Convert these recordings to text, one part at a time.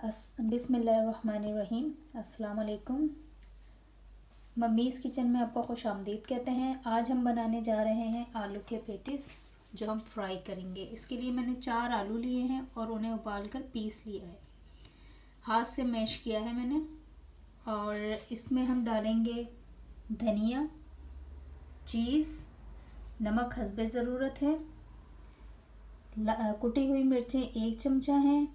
बिस्मिल्लाहिर्रहमानिर्रहीम। अस्सलाम वालेकुम। मम्मीज़ किचन में आपको खुश आमदीद कहते हैं। आज हम बनाने जा रहे हैं आलू के पेटिस जो हम फ्राई करेंगे। इसके लिए मैंने 4 आलू लिए हैं और उन्हें उबाल कर पीस लिया है, हाथ से मैश किया है मैंने। और इसमें हम डालेंगे धनिया, चीज़, नमक हस्बे ज़रूरत है, कुटी हुई मिर्चें 1 चमचा हैं,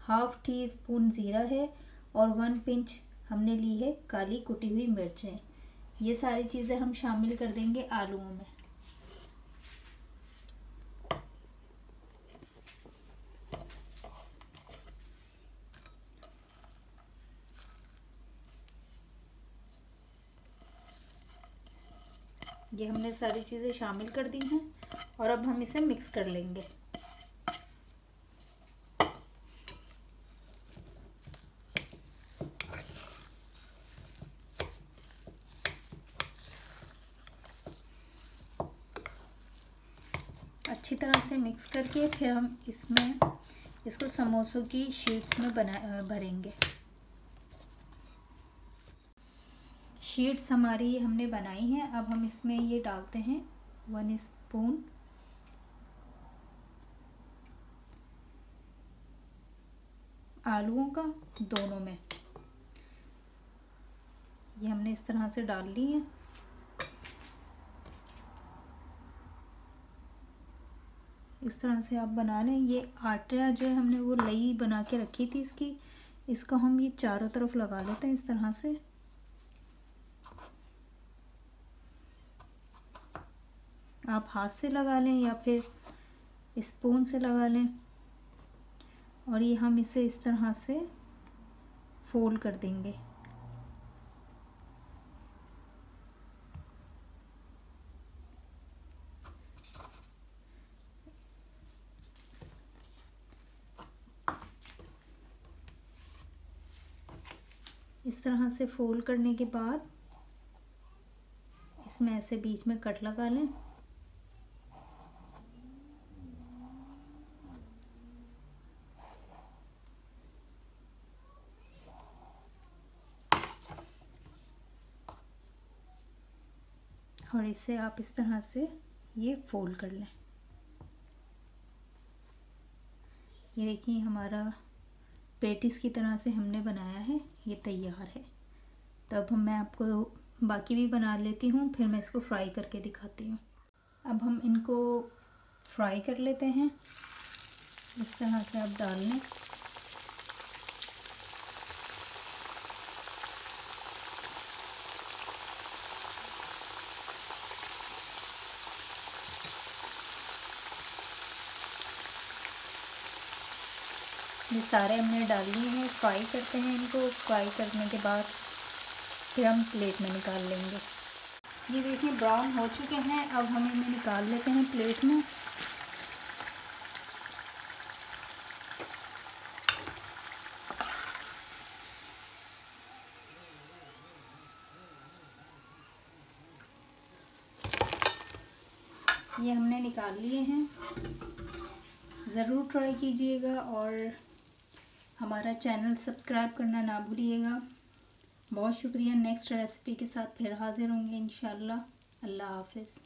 हाफ़ टी स्पून ज़ीरा है और 1 पिंच हमने ली है काली कुटी हुई मिर्चें। ये सारी चीज़ें हम शामिल कर देंगे आलूओं में। ये हमने सारी चीज़ें शामिल कर दी हैं और अब हम इसे मिक्स कर लेंगे। अच्छी तरह से मिक्स करके फिर हम इसको समोसों की शीट्स में भरेंगे। शीट्स हमारी हमने बनाई हैं। अब हम इसमें ये डालते हैं 1 स्पून आलूओं का, दोनों में। ये हमने इस तरह से डाल ली है। इस तरह से आप बना लें। ये आटा जो है हमने वो लई बना के रखी थी इसको हम ये चारों तरफ लगा लेते हैं इस तरह से। आप हाथ से लगा लें या फिर स्पून से लगा लें। और ये हम इसे इस तरह से फोल्ड कर देंगे। इस तरह से फोल्ड करने के बाद इसमें ऐसे बीच में कट लगा लें। और इसे आप इस तरह से ये फोल्ड कर लें। ये देखिए हमारा पेटिस की तरह से हमने बनाया है, ये तैयार है। तब मैं आपको बाकी भी बना लेती हूँ, फिर मैं इसको फ्राई करके दिखाती हूँ। अब हम इनको फ्राई कर लेते हैं। इस तरह से आप डाल लें। ये सारे हमने डाल लिए हैं। फ्राई करते हैं इनको। फ्राई करने के बाद फिर हम प्लेट में निकाल लेंगे। ये देखिए ब्राउन हो चुके हैं। अब हम इन्हें निकाल लेते हैं प्लेट में। ये हमने निकाल लिए हैं। ज़रूर ट्राई कीजिएगा और हमारा चैनल सब्सक्राइब करना ना भूलिएगा। बहुत शुक्रिया। नेक्स्ट रेसिपी के साथ फिर हाज़िर होंगे इंशाल्लाह। अल्लाह हाफ़िज़।